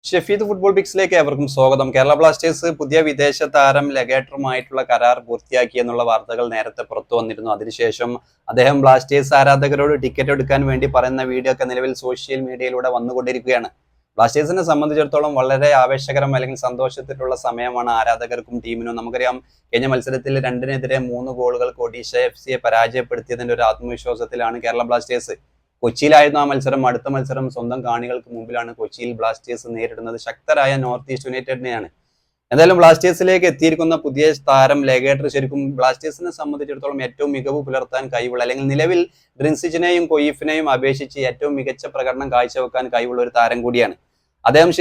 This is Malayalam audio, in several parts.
ഷെഫീദ് ഫുട്ബോൾ പിക്സിലേക്ക് ഏവർക്കും സ്വാഗതം. കേരള ബ്ലാസ്റ്റേഴ്സ് പുതിയ വിദേശ താരം ലെഗേറ്ററുമായിട്ടുള്ള കരാർ പൂർത്തിയാക്കി എന്നുള്ള വാർത്തകൾ നേരത്തെ പുറത്തു വന്നിരുന്നു. അതിനുശേഷം അദ്ദേഹം ബ്ലാസ്റ്റേഴ്സ് ആരാധകരോട് ടിക്കറ്റ് എടുക്കാൻ വേണ്ടി പറയുന്ന വീഡിയോ ഒക്കെ നിലവിൽ സോഷ്യൽ മീഡിയയിലൂടെ വന്നുകൊണ്ടിരിക്കുകയാണ്. ബ്ലാസ്റ്റേഴ്സിനെ സംബന്ധിച്ചിടത്തോളം വളരെ ആവേശകരം അല്ലെങ്കിൽ സന്തോഷത്തിലുള്ള സമയമാണ് ആരാധകർക്കും ടീമിനും. നമുക്കറിയാം, കഴിഞ്ഞ മത്സരത്തിൽ 2-നെതിരെ 3 ഗോളുകൾക്ക് ഒഡീഷ FC പരാജയപ്പെടുത്തിയതിന്റെ ഒരു ആത്മവിശ്വാസത്തിലാണ് കേരള ബ്ലാസ്റ്റേഴ്സ്. കൊച്ചിയിലായിരുന്നു ആ മത്സരം. അടുത്ത മത്സരം സ്വന്തം കാണികൾക്ക് മുമ്പിലാണ് കൊച്ചിയിൽ ബ്ലാസ്റ്റേഴ്സ് നേരിടുന്നത്. ശക്തരായ നോർത്ത് ഈസ്റ്റ് യുണൈറ്റഡിനെയാണ്. എന്തായാലും ബ്ലാസ്റ്റേഴ്സിലേക്ക് എത്തിയിരിക്കുന്ന പുതിയ താരം ലെഗേറ്റർ ശരിക്കും ബ്ലാസ്റ്റേഴ്സിനെ സംബന്ധിച്ചിടത്തോളം ഏറ്റവും മികവ് പുലർത്താൻ കഴിവുള്ള, അല്ലെങ്കിൽ നിലവിൽ ഡ്രിൻസിച്ചിനെയും കൊയ്ഫിനെയും അപേക്ഷിച്ച് ഏറ്റവും മികച്ച പ്രകടനം കാഴ്ചവെക്കാൻ കഴിവുള്ള ഒരു താരം കൂടിയാണ് അദ്ദേഹം.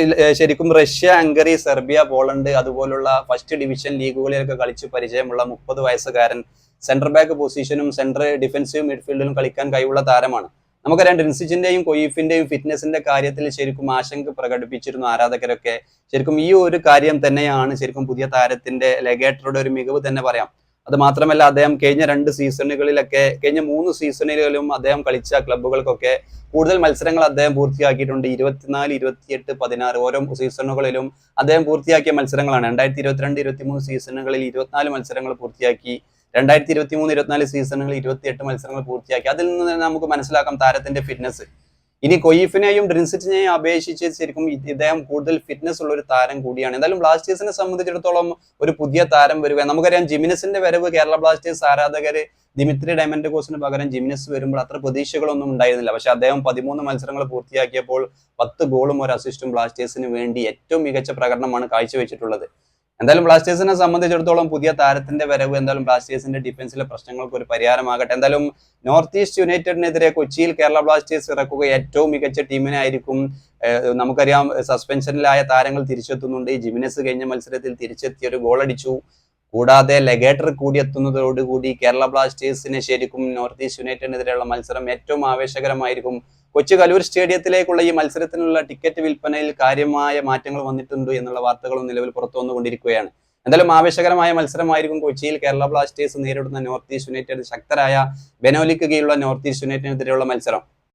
ശരിക്കും റഷ്യ, ഹംഗറി, സെർബിയ, പോളണ്ട് അതുപോലുള്ള ഫസ്റ്റ് ഡിവിഷൻ ലീഗുകളിലൊക്കെ കളിച്ച് പരിചയമുള്ള 30 വയസ്സുകാരൻ. സെന്റർ ബാക്ക് പൊസിഷനും സെന്റർ ഡിഫൻസീവ് മിഡ്ഫീൽഡിലും കളിക്കാൻ കഴിവുള്ള താരമാണ്. നമുക്കറിയാം, ഡ്രിൻസിച്ചിന്റെയും കൊയ്ഫിന്റെയും ഫിറ്റ്നസിന്റെ കാര്യത്തിൽ ശരിക്കും ആശങ്ക പ്രകടിപ്പിച്ചിരുന്നു ആരാധകരൊക്കെ. ശരിക്കും ഈ ഒരു കാര്യം തന്നെയാണ് ശരിക്കും പുതിയ താരത്തിന്റെ ലെഗേറ്ററുടെ ഒരു മികവ് തന്നെ പറയാം. അത് മാത്രമല്ല, അദ്ദേഹം കഴിഞ്ഞ 2 സീസണുകളിലൊക്കെ, കഴിഞ്ഞ 3 സീസണുകളിലും അദ്ദേഹം കളിച്ച ക്ലബ്ബുകൾക്കൊക്കെ കൂടുതൽ മത്സരങ്ങൾ അദ്ദേഹം പൂർത്തിയാക്കിയിട്ടുണ്ട്. 24, 28, 16 ഓരോ സീസണുകളിലും അദ്ദേഹം പൂർത്തിയാക്കിയ മത്സരങ്ങളാണ്. 2022-23 സീസണുകളിൽ 24 മത്സരങ്ങൾ പൂർത്തിയാക്കി. 2023-24 സീസണുകളിൽ 28 മത്സരങ്ങൾ പൂർത്തിയാക്കി. അതിൽ നിന്ന് തന്നെ നമുക്ക് മനസ്സിലാക്കാം താരത്തിന്റെ ഫിറ്റ്നസ്. ഇനി കൊയ്ഫിനെയും ഡ്രിൻസിച്ചിനെയും അപേക്ഷിച്ച് ശരിക്കും ഇദ്ദേഹം കൂടുതൽ ഫിറ്റ്നസ് ഉള്ള ഒരു താരം കൂടിയാണ്. എന്തായാലും ബ്ലാസ്റ്റേഴ്സിനെ സംബന്ധിച്ചിടത്തോളം ഒരു പുതിയ താരം വരിക, നമുക്കറിയാം ജിമിനസിന്റെ വരവ് കേരള ബ്ലാസ്റ്റേഴ്സ് ആരാധകര് ദിമിത്രി ഡയമൻഡോസിന് പകരം ജിമിനസ് വരുമ്പോൾ അത്ര പ്രതീക്ഷകളൊന്നും ഉണ്ടായിരുന്നില്ല. പക്ഷെ അദ്ദേഹം 13 മത്സരങ്ങൾ പൂർത്തിയാക്കിയപ്പോൾ 10 ഗോളും 1 അസിസ്റ്റും ബ്ലാസ്റ്റേഴ്സിന് വേണ്ടി ഏറ്റവും മികച്ച പ്രകടനമാണ് കാഴ്ചവെച്ചിട്ടുള്ളത്. എന്തായാലും ബ്ലാസ്റ്റേഴ്സിനെ സംബന്ധിച്ചിടത്തോളം പുതിയ താരത്തിന്റെ വരവ് എന്തായാലും ബ്ലാസ്റ്റേഴ്സിന്റെ ഡിഫൻസിലെ പ്രശ്നങ്ങൾക്ക് ഒരു പരിഹാരമാകട്ടെ. എന്തായാലും നോർത്ത് ഈസ്റ്റ് യുണൈറ്റഡിനെതിരെ കൊച്ചിയിൽ കേരള ബ്ലാസ്റ്റേഴ്സ് ഇറക്കുക ഏറ്റവും മികച്ച ടീമിനെ ആയിരിക്കും. നമുക്കറിയാം, സസ്പെൻഷനിലായ താരങ്ങൾ തിരിച്ചെത്തുന്നുണ്ട്. ജിമിനസ് കഴിഞ്ഞ മത്സരത്തിൽ തിരിച്ചെത്തി ഒരു ഗോൾ അടിച്ചു. കൂടാതെ ലെഗേറ്റർ കൂടി എത്തുന്നതോടുകൂടി കേരള ബ്ലാസ്റ്റേഴ്സിന് ശരിക്കും നോർത്ത് ഈസ്റ്റ് യുണൈറ്റഡിനെതിരെയുള്ള മത്സരം ഏറ്റവും ആവേശകരമായിരിക്കും. കൊച്ചി കലൂർ സ്റ്റേഡിയത്തിലേക്കുള്ള ഈ മത്സരത്തിനുള്ള ടിക്കറ്റ് വിൽപ്പനയിൽ കാര്യമായ മാറ്റങ്ങൾ വന്നിട്ടുണ്ട് എന്നുള്ള വാർത്തകളും നിലവിൽ പുറത്തു വന്നുകൊണ്ടിരിക്കുകയാണ്. എന്തായാലും ആവേശകരമായ മത്സരമായിരിക്കും കൊച്ചിയിൽ കേരള ബ്ലാസ്റ്റേഴ്സ് നേരിടുന്ന നോർത്ത് ഈസ്റ്റ് യുണൈറ്റഡ്, ശക്തരായ ബെനോലിക്ക് കീഴിലുള്ള നോർത്ത് ഈസ്റ്റ് യുണൈറ്റഡിനെതിരെയുള്ള മത്സരം.